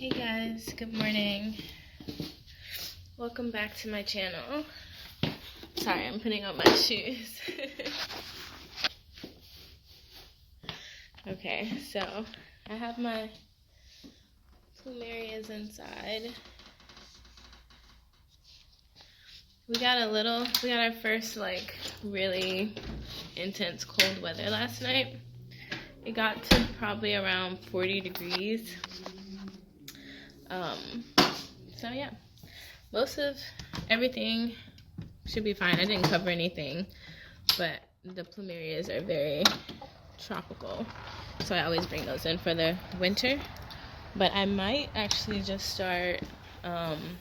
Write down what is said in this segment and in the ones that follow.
Hey guys, good morning. Welcome back to my channel. Sorry, I'm putting on my shoes. Okay, so I have my plumerias inside. We got our first really intense cold weather last night. It got to probably around 40 degrees. So yeah, most of everything should be fine. I didn't cover anything, but the plumerias are very tropical, so I always bring those in for the winter. But I might actually just start, I'm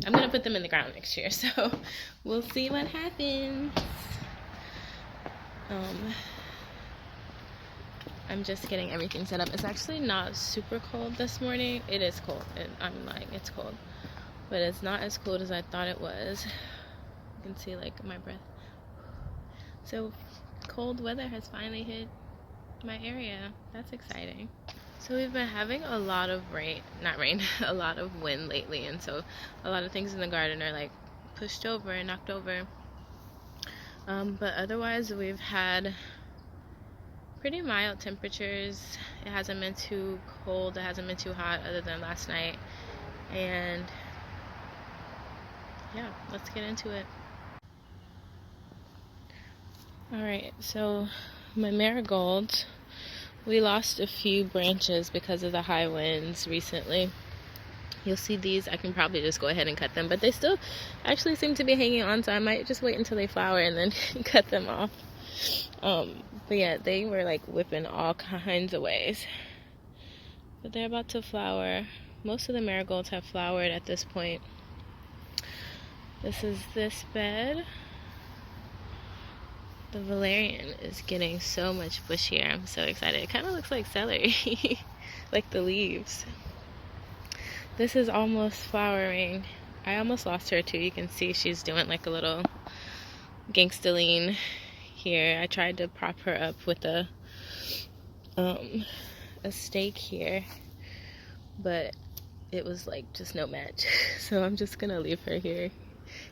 gonna put them in the ground next year, so we'll see what happens. I'm just getting everything set up. It's actually not super cold this morning. It is cold, and I'm lying, it's cold, but it's not as cold as I thought it was. You can see like my breath. So cold weather has finally hit my area. That's exciting. So we've been having a lot of a lot of wind lately, and so a lot of things in the garden are like pushed over and knocked over. But otherwise we've had pretty mild temperatures. It hasn't been too cold, it hasn't been too hot other than last night. And yeah, let's get into it. Alright, so my marigolds, we lost a few branches because of the high winds recently. You'll see these, I can probably just go ahead and cut them, but they still actually seem to be hanging on, so I might just wait until they flower and then cut them off. But yeah, they were like whipping all kinds of ways. But they're about to flower. Most of the marigolds have flowered at this point. This is this bed. The valerian is getting so much bushier. I'm so excited. It kind of looks like celery, like the leaves. This is almost flowering. I almost lost her too. You can see she's doing like a little gangsta-lean here. I tried to prop her up with a stake here, but it was like just no match. So I'm just gonna leave her here.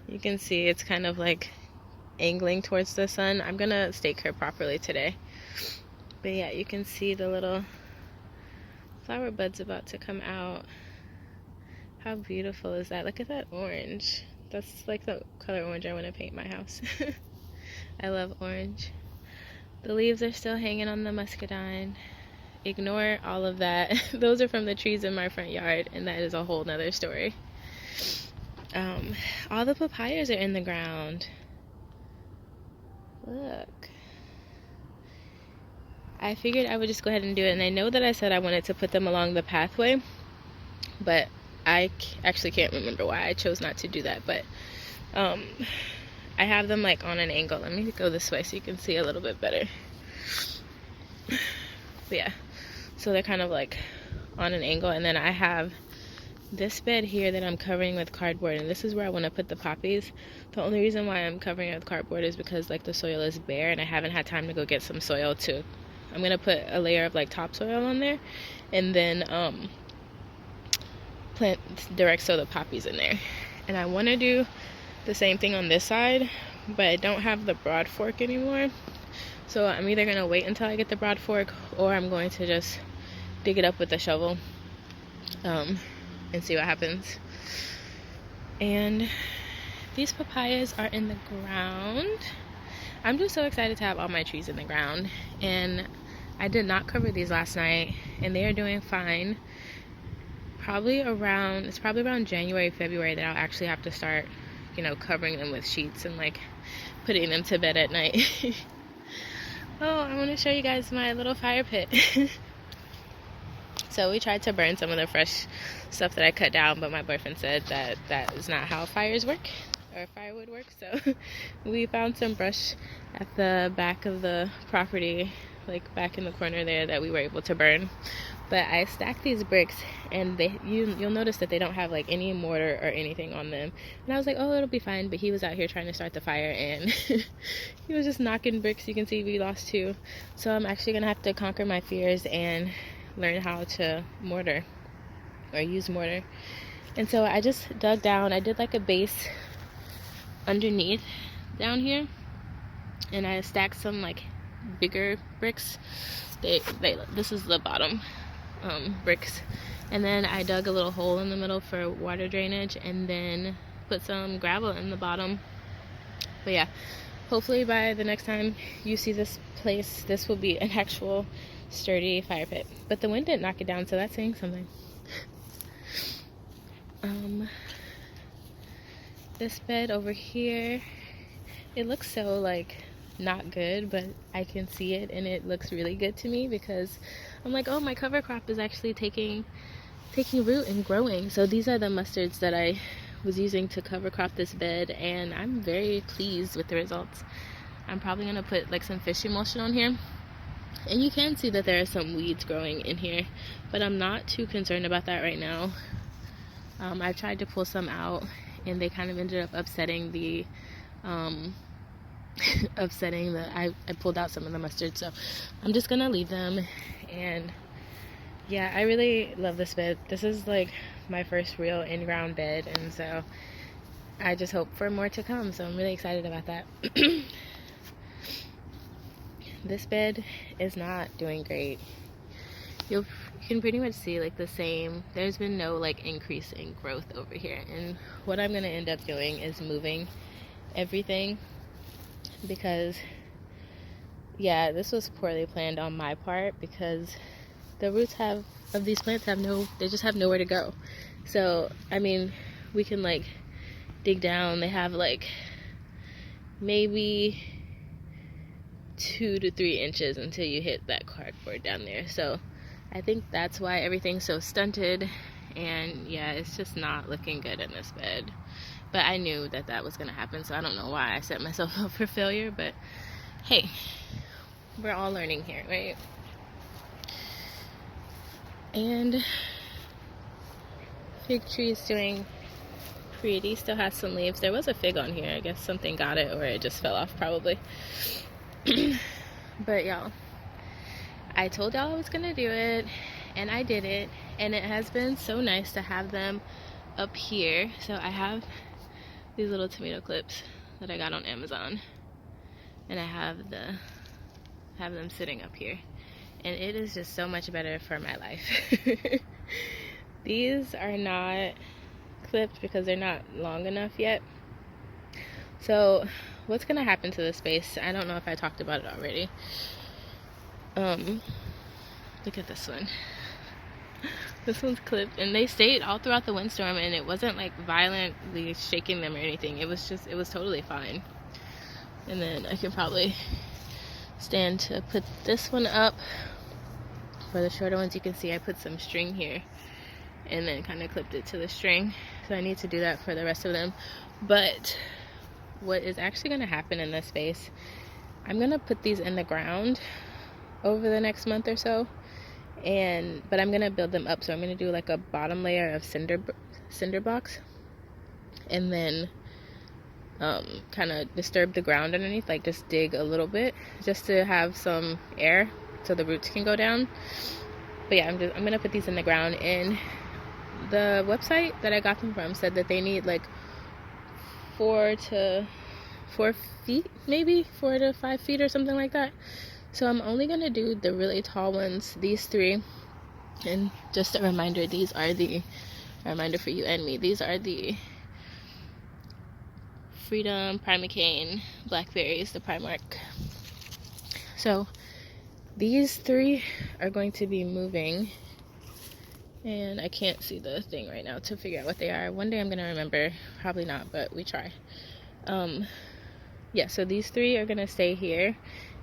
You can see it's kind of like angling towards the sun. I'm gonna stake her properly today. But yeah, you can see the little flower buds about to come out. How beautiful is that? Look at that orange. That's like the color orange I want to paint my house. I love orange. The leaves are still hanging on the muscadine. Ignore all of that. Those are from the trees in my front yard, and that is a whole nother story. All the papayas are in the ground. Look. I figured I would just go ahead and do it, and I know that I said I wanted to put them along the pathway, but I actually can't remember why I chose not to do that. But I have them like on an angle. Let me go this way so you can see a little bit better. But yeah, so they're kind of like on an angle, and then I have this bed here that I'm covering with cardboard, and this is where I want to put the poppies. The only reason why I'm covering it with cardboard is because like the soil is bare and I haven't had time to go get some soil too. I'm gonna put a layer of like topsoil on there, and then plant direct sow the poppies in there. And I want to do the same thing on this side, but I don't have the broad fork anymore, so I'm either gonna wait until I get the broad fork, or I'm going to just dig it up with a shovel and see what happens. And these papayas are in the ground. I'm just so excited to have all my trees in the ground, and I did not cover these last night, and they are doing fine. It's probably around January, February that I'll actually have to start, covering them with sheets and like putting them to bed at night. Oh, I want to show you guys my little fire pit. So we tried to burn some of the fresh stuff that I cut down, but my boyfriend said that is not how fires work, or firewood works. So we found some brush at the back of the property, like back in the corner there, that we were able to burn. But I stacked these bricks, and you'll notice that they don't have like any mortar or anything on them. And I was like, oh, it'll be fine. But he was out here trying to start the fire, and he was just knocking bricks. You can see we lost 2. So I'm actually gonna have to conquer my fears and learn how to mortar. or use mortar. And so I just dug down. I did like a base underneath down here, and I stacked some like bigger bricks. This is the bottom bricks, and then I dug a little hole in the middle for water drainage, and then put some gravel in the bottom. But yeah, hopefully by the next time you see this place, this will be an actual sturdy fire pit. But the wind didn't knock it down, so that's saying something. This bed over here, it looks so like not good, but I can see it and it looks really good to me, because I'm like, oh, my cover crop is actually taking root and growing. So these are the mustards that I was using to cover crop this bed, and I'm very pleased with the results. I'm probably gonna put like some fish emulsion on here, and you can see that there are some weeds growing in here, but I'm not too concerned about that right now. I tried to pull some out, and they kind of ended up upsetting the I pulled out some of the mustard, so I'm just gonna leave them. And yeah, I really love this bed. This is like my first real in-ground bed, and so I just hope for more to come, so I'm really excited about that. This bed is not doing great. You can pretty much see like the same, there's been no like increase in growth over here, and what I'm gonna end up doing is moving everything, because yeah, this was poorly planned on my part, because the roots of these plants they just have nowhere to go. So I mean, we can like dig down, they have like maybe 2 to 3 inches until you hit that cardboard down there. So I think that's why everything's so stunted, and yeah, it's just not looking good in this bed. But I knew that was gonna happen, so I don't know why I set myself up for failure, but hey, we're all learning here, right? And fig tree is doing pretty, still has some leaves. There was a fig on here, I guess something got it, or it just fell off probably. But y'all, I told y'all I was gonna do it, and I did it, and it has been so nice to have them up here. So I have these little tomato clips that I got on Amazon, and I have them sitting up here, and it is just so much better for my life. These are not clipped because they're not long enough yet. So what's gonna happen to this space, I don't know if I talked about it already. Look at this one. This one's clipped, and they stayed all throughout the windstorm, and it wasn't like violently shaking them or anything. It was totally fine. And then I can probably stand to put this one up. For the shorter ones, you can see I put some string here and then kind of clipped it to the string. So I need to do that for the rest of them. But what is actually going to happen in this space, I'm going to put these in the ground over the next month or so, but I'm going to build them up. So I'm going to do like a bottom layer of cinder blocks, and then kind of disturb the ground underneath, like just dig a little bit just to have some air so the roots can go down. But yeah, I'm going to put these in the ground, and the website that I got them from said that they need like 4 feet, maybe 4 to 5 feet or something like that. So I'm only gonna do the really tall ones, these 3. And just a reminder, reminder for you and me, these are the Freedom Primocane blackberries, the Primark. So these 3 are going to be moving, and I can't see the thing right now to figure out what they are. One day I'm gonna remember, probably not, but we try. Yeah, so these 3 are gonna stay here,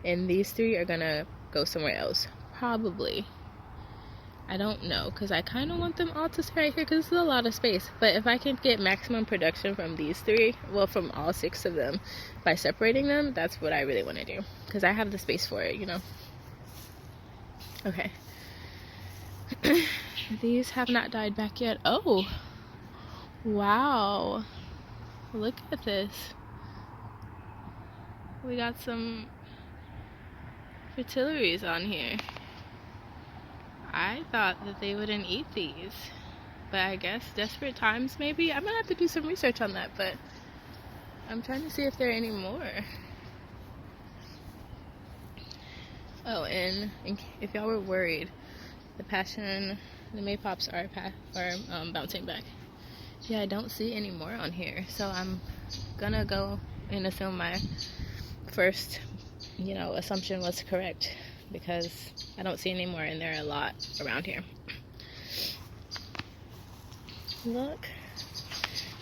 and these 3 are gonna go somewhere else, probably. I don't know, because I kind of want them all to stay right here, because this is a lot of space. But if I can get maximum production from these 3, well, from all 6 of them, by separating them, that's what I really want to do, because I have the space for it, you know. Okay. These have not died back yet. Oh, wow, look at this. We got some fritillaries on here. I thought that they wouldn't eat these. But I guess desperate times, maybe. I'm gonna have to do some research on that, but I'm trying to see if there are any more. Oh, and if y'all were worried, the maypops are bouncing back. Yeah, I don't see any more on here, so I'm gonna go and assume my first, assumption was correct, because I don't see any more, and there are a lot around here. Look,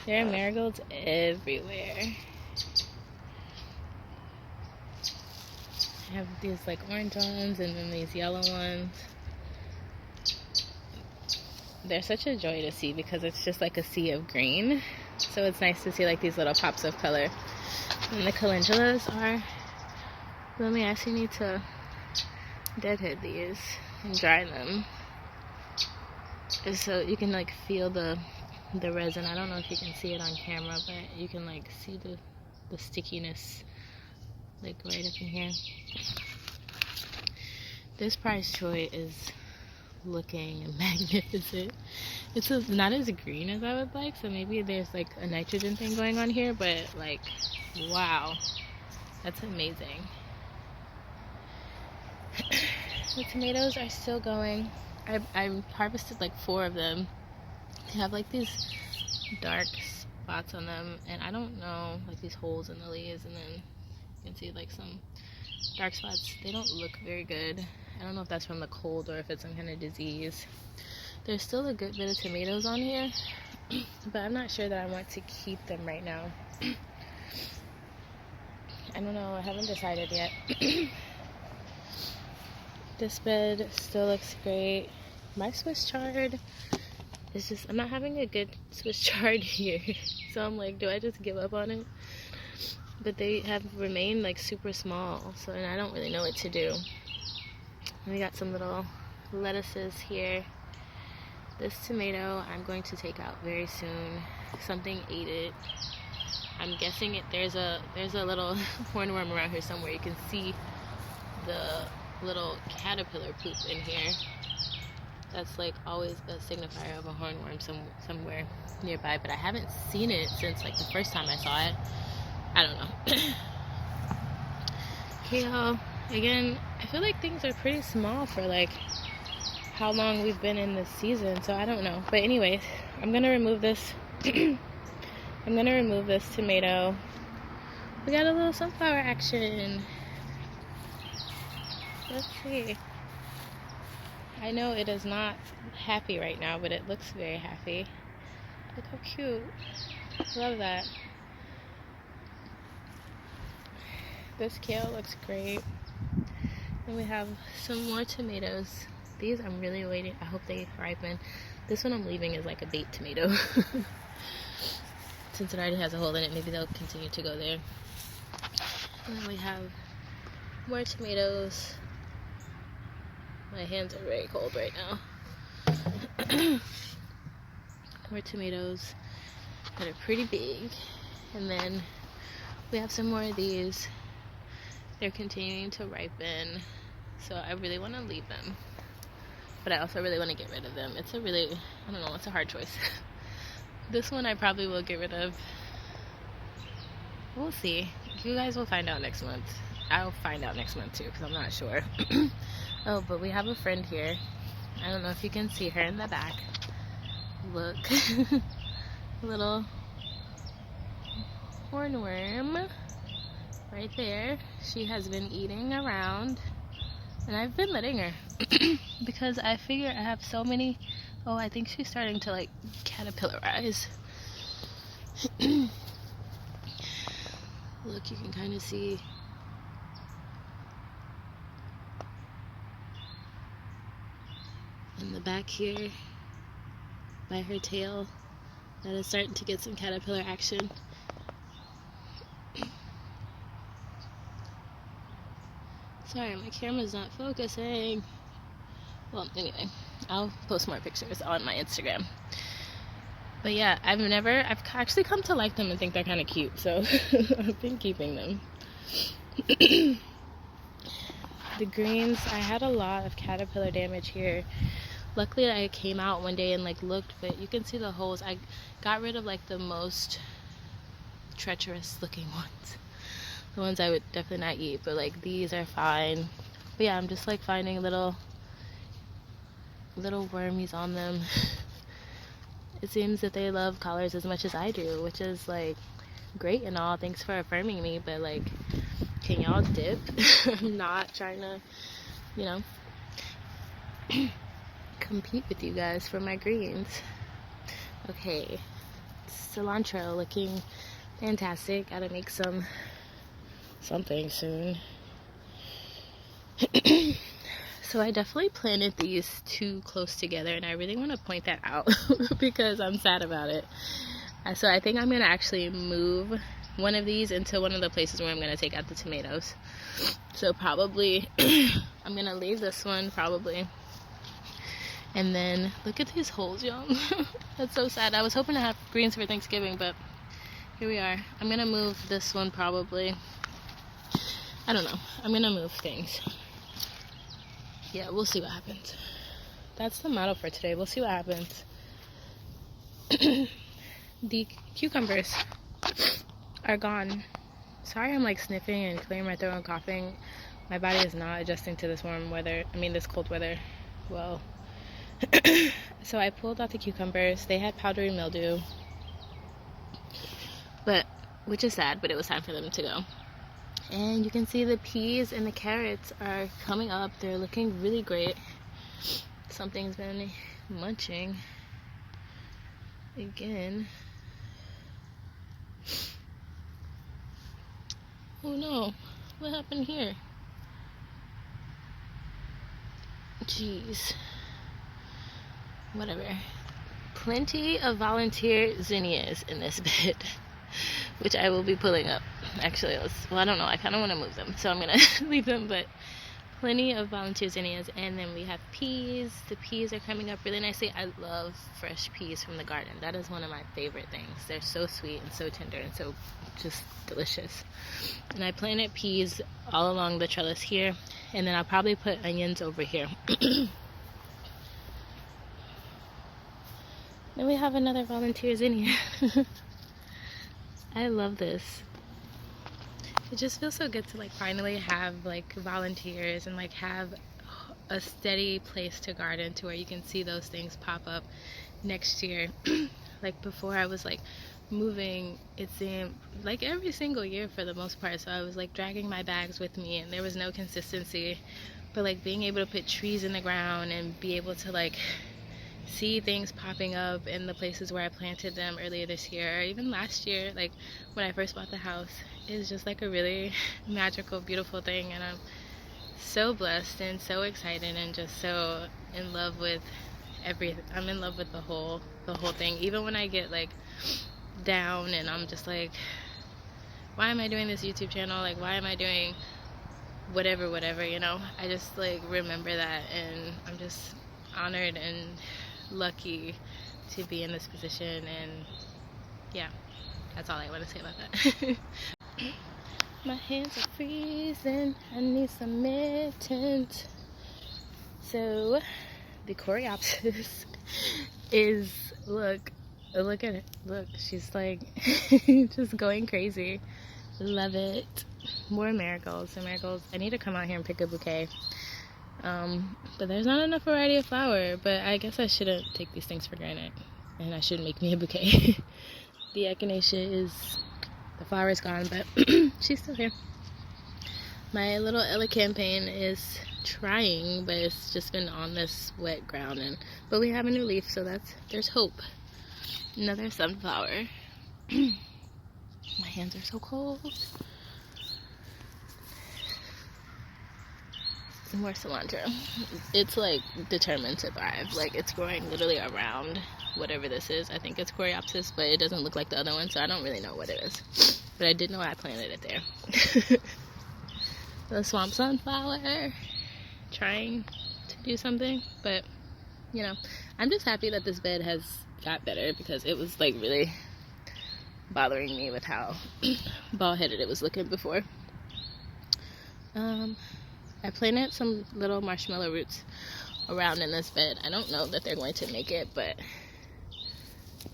there are marigolds everywhere. I have these like orange ones and then these yellow ones. They're such a joy to see because it's just like a sea of green. So it's nice to see like these little pops of color. And the calendulas are, let me actually need to deadhead these and dry them. So you can like feel the resin. I don't know if you can see it on camera, but you can like see the stickiness like right up in here. This prize choy is looking magnificent. It's not as green as I would like, so maybe there's like a nitrogen thing going on here, but like, wow, that's amazing. The tomatoes are still going. I harvested like 4 of them. They have like these dark spots on them, and I don't know, like these holes in the leaves, and then you can see like some dark spots. They don't look very good. I don't know if that's from the cold or if it's some kind of disease. There's still a good bit of tomatoes on here, but I'm not sure that I want to keep them right now. I don't know, I haven't decided yet. This bed still looks great. My Swiss chard is just, I'm not having a good Swiss chard here. So I'm like, do I just give up on it? But they have remained like super small, so and I don't really know what to do. And we got some little lettuces here. This tomato I'm going to take out very soon. Something ate it. I'm guessing there's a little hornworm around here somewhere. You can see the little caterpillar poop in here. That's like always a signifier of a hornworm somewhere nearby, but I haven't seen it since like the first time I saw it. I don't know. Kale, again, I feel like things are pretty small for like how long we've been in this season, so I don't know. But anyways, I'm gonna remove this. I'm gonna remove this tomato. We got a little sunflower action. Let's see. I know it is not happy right now, but it looks very happy. Look how cute. Love that. This kale looks great. And we have some more tomatoes. These I'm really waiting. I hope they ripen. This one I'm leaving is like a bait tomato. Since it already has a hole in it, maybe they'll continue to go there. And then we have more tomatoes. My hands are very cold right now. More tomatoes that are pretty big. And then we have some more of these. They're continuing to ripen. So I really want to leave them. But I also really want to get rid of them. It's a really, I don't know, it's a hard choice. This one I probably will get rid of. We'll see. You guys will find out next month. I'll find out next month too, because I'm not sure. Oh, but we have a friend here. I don't know if you can see her in the back. Look. Little hornworm right there. She has been eating around, and I've been letting her because I figure I have so many. Oh, I think she's starting to like caterpillarize. Look, you can kind of see in the back here by her tail that is starting to get some caterpillar action. Sorry, my camera's not focusing. Well, anyway, I'll post more pictures on my Instagram. But yeah, I've actually come to like them and think they're kind of cute, so I've been keeping them. The greens, I had a lot of caterpillar damage here Luckily I came out one day and like looked, but you can see the holes. I got rid of like the most treacherous looking ones, the ones I would definitely not eat, but like these are fine. But yeah, I'm just like finding little wormies on them. It seems that they love collards as much as I do, which is like great and all. Thanks for affirming me, but like, can y'all dip? I'm not trying to, you know, compete with you guys for my greens. Okay, cilantro looking fantastic. Gotta make something soon. So I definitely planted these two close together, and I really want to point that out because I'm sad about it. So I think I'm going to actually move one of these into one of the places where I'm going to take out the tomatoes. So probably I'm going to leave this one probably. And then look at these holes, y'all. That's so sad. I was hoping to have greens for Thanksgiving, but here we are. I'm going to move this one probably. I don't know. I'm going to move things. Yeah, we'll see what happens. That's the motto for today. We'll see what happens. The cucumbers are gone. Sorry I'm like sniffing and clearing my throat and coughing. My body is not adjusting to this this cold weather well. So I pulled out the cucumbers. They had powdery mildew, which is sad, but it was time for them to go. And you can see the peas and the carrots are coming up. They're looking really great. Something's been munching again. Oh no, what happened here? Jeez. Whatever. Plenty of volunteer zinnias in this bed, which I will be pulling up. Actually, I don't know. I kind of want to move them, so I'm going to leave them, but plenty of volunteer zinnias. And then we have peas. The peas are coming up really nicely. I love fresh peas from the garden. That is one of my favorite things. They're so sweet and so tender and so just delicious. And I planted peas all along the trellis here, and then I'll probably put onions over here. Then we have another volunteer zinnia. I love this. It just feels so good to like finally have like volunteers and like have a steady place to garden to where you can see those things pop up next year. Like before I was like moving, it seemed like every single year for the most part, so I was like dragging my bags with me and there was no consistency. But like being able to put trees in the ground and be able to like see things popping up in the places where I planted them earlier this year or even last year, like when I first bought the house, is just like a really magical, beautiful thing. And I'm so blessed and so excited and just so in love with everything. I'm in love with the whole thing. Even when I get like down and I'm just like, why am I doing this YouTube channel? Like, why am I doing whatever, you know? I just like remember that, and I'm just honored and lucky to be in this position. And yeah, that's all I want to say about that. My hands are freezing. I need some mittens. So the Coreopsis is, look at it. Look, she's like just going crazy. Love it. More marigolds. The marigolds, I need to come out here and pick a bouquet. But there's not enough variety of flower, but I guess I shouldn't take these things for granted, and I should make me a bouquet. The echinacea the flower is gone, but she's still here. My little elecampane is trying, but it's just been on this wet ground, but we have a new leaf, so there's hope. Another sunflower. My hands are so cold. More cilantro. It's like determined to thrive. Like it's growing literally around whatever this is. I think it's Coreopsis, but it doesn't look like the other one, so I don't really know what it is. But I did know I planted it there. The swamp sunflower, trying to do something, but you know, I'm just happy that this bed has got better, because it was like really bothering me with how bald-headed it was looking before. I planted some little marshmallow roots around in this bed. I don't know that they're going to make it, but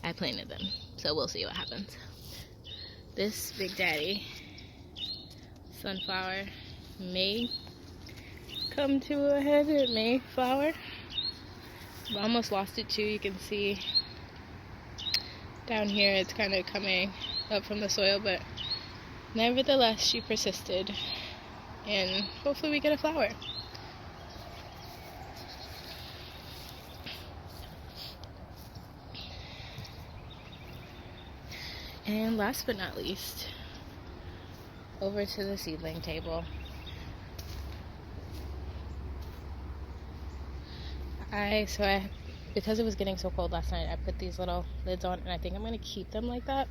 I planted them, so we'll see what happens. This Big Daddy sunflower may come to a head. It may flower. I almost lost it too. You can see down here it's kind of coming up from the soil, but nevertheless she persisted, and hopefully we get a flower. And last but not least, over to the seedling table. Because it was getting so cold last night, I put these little lids on, and I think I'm going to keep them like that.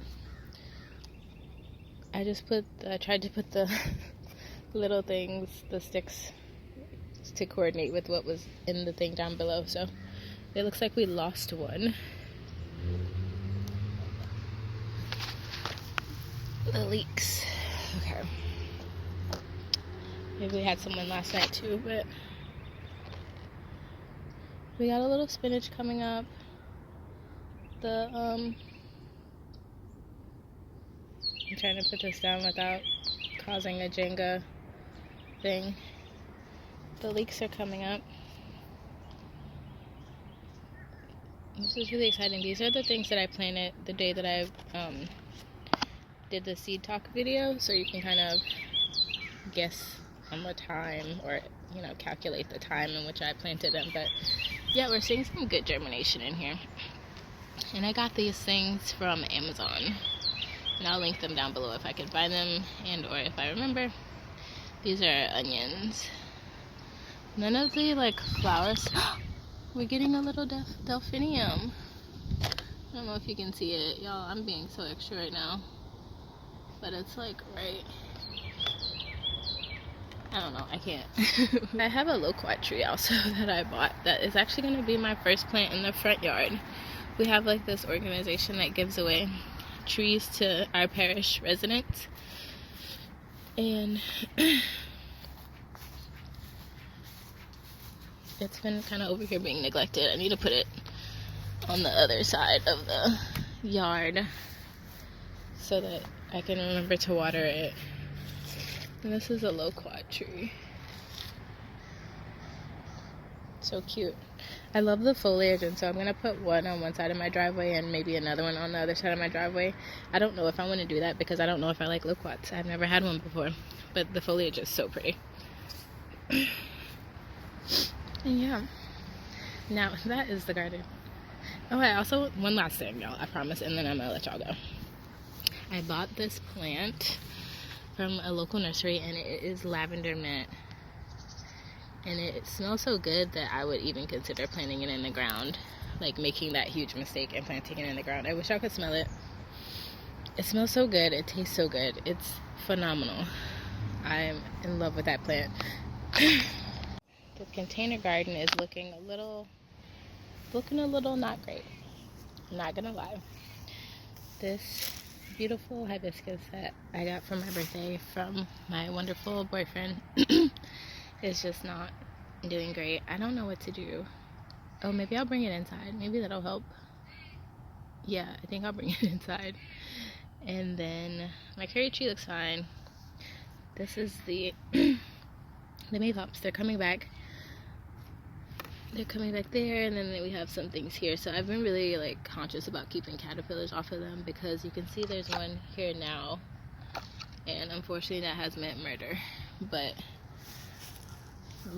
I just tried to put the little things, the sticks, to coordinate with what was in the thing down below. So it looks like we lost one. The leeks. Okay. Maybe we had someone last night too, but we got a little spinach coming up. I'm trying to put this down without causing a Jenga thing. The leeks are coming up. This is really exciting. These are the things that I planted the day that I did the seed talk video, so you can kind of guess on the time, or calculate the time in which I planted them. But yeah, we're seeing some good germination in here, and I got these things from Amazon, and I'll link them down below if I can find them and or if I remember. These are onions. None of the flowers. We're getting a little delphinium. I don't know if you can see it, y'all. I'm being so extra right now, but it's right. I don't know, I can't. I have a loquat tree also that I bought that is actually going to be my first plant in the front yard. We have this organization that gives away trees to our parish residents, and it's been kind of over here being neglected. I need to put it on the other side of the yard so that I can remember to water it. And this is a loquat tree. So cute. I love the foliage, and so I'm going to put one on one side of my driveway and maybe another one on the other side of my driveway. I don't know if I want to do that because I don't know if I like loquats. I've never had one before, but the foliage is so pretty. And yeah, now that is the garden. Oh, I also, one last thing, y'all, I promise, and then I'm going to let y'all go. I bought this plant from a local nursery, and it is lavender mint, and it smells so good that I would even consider planting it in the ground, making that huge mistake and planting it in the ground. I wish I could smell it. It smells so good, it tastes so good, it's phenomenal. I'm in love with that plant. The container garden is looking a little not great, I'm not gonna lie. This beautiful hibiscus that I got for my birthday from my wonderful boyfriend is just not doing great. I don't know what to do. Oh, maybe I'll bring it inside. Maybe that'll help. Yeah, I think I'll bring it inside. And then my curry tree looks fine. This is the maypops. They're coming back. They're coming back there, and then we have some things here. So I've been really conscious about keeping caterpillars off of them, because you can see there's one here now, and unfortunately that has meant murder. But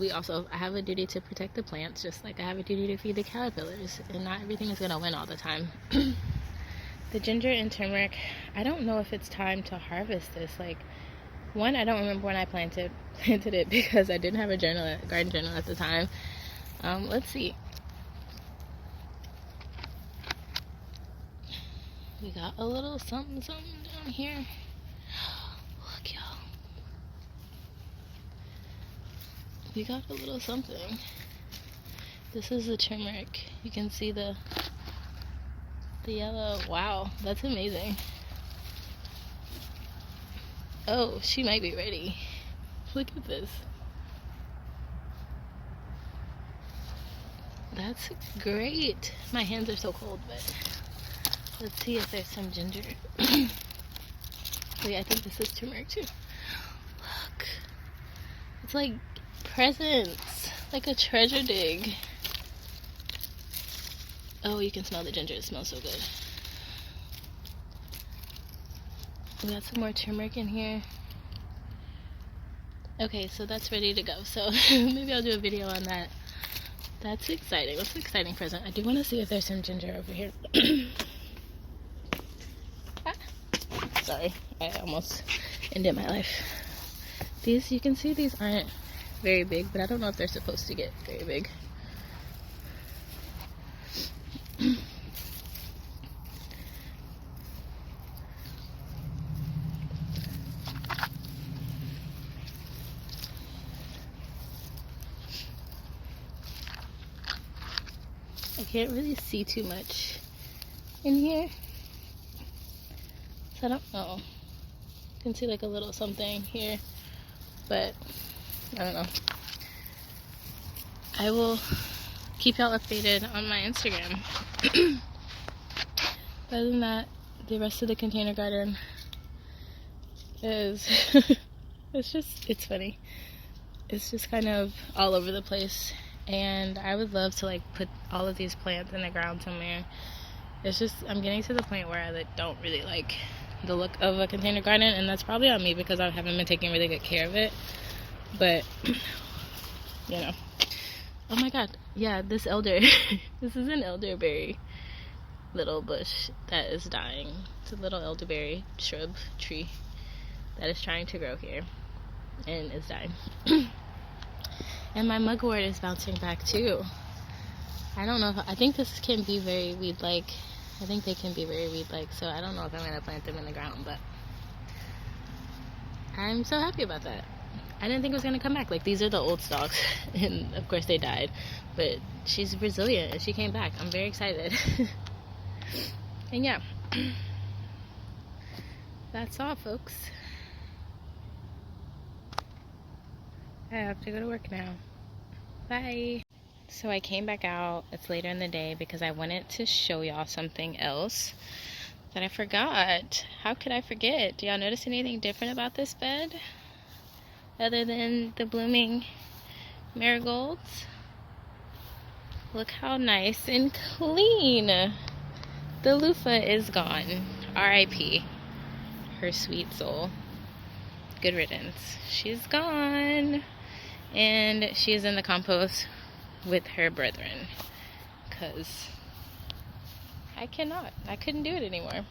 I have a duty to protect the plants, just like I have a duty to feed the caterpillars, and not everything is gonna win all the time. The ginger and turmeric, I don't know if it's time to harvest this. One, I don't remember when I planted it because I didn't have a garden journal at the time. Let's see. We got a little something down here. Look, y'all. We got a little something. This is the turmeric. You can see the yellow. Wow, that's amazing. Oh, she might be ready. Look at this. That's great. My hands are so cold, but let's see if there's some ginger. Wait, I think this is turmeric too. Look. It's like presents. Like a treasure dig. Oh, you can smell the ginger. It smells so good. We got some more turmeric in here. Okay, so that's ready to go. So maybe I'll do a video on that. That's exciting. That's an exciting present. I do want to see if there's some ginger over here. Ah, sorry, I almost ended my life. These, you can see these aren't very big, but I don't know if they're supposed to get very big. I can't really see too much in here, so I don't know. You can see like a little something here, but I don't know. I will keep y'all updated on my Instagram. Other than that, the rest of the container garden is it's funny. It's just kind of all over the place, and I would love to like put all of these plants in the ground somewhere. It's just, I'm getting to the point where I don't really like the look of a container garden, and that's probably on me because I haven't been taking really good care of it. But you know, oh my god, yeah, this elder this is an elderberry little bush that is dying. It's a little elderberry shrub tree that is trying to grow here and is dying. And my mugwort is bouncing back too. I don't know if I think this can be very weed-like. I think they can be very weed-like, so I don't know if I'm gonna plant them in the ground, but I'm so happy about that. I didn't think it was gonna come back. Like, these are the old stalks, and of course they died, but she's resilient and she came back. I'm very excited. And yeah, that's all, folks. I have to go to work now. Bye. So I came back out. It's later in the day because I wanted to show y'all something else that I forgot. How could I forget? Do y'all notice anything different about this bed other than the blooming marigolds? Look how nice and clean. The loofah is gone. R.I.P. her sweet soul. Good riddance. She's gone. And she's in the compost with her brethren. Because I couldn't do it anymore.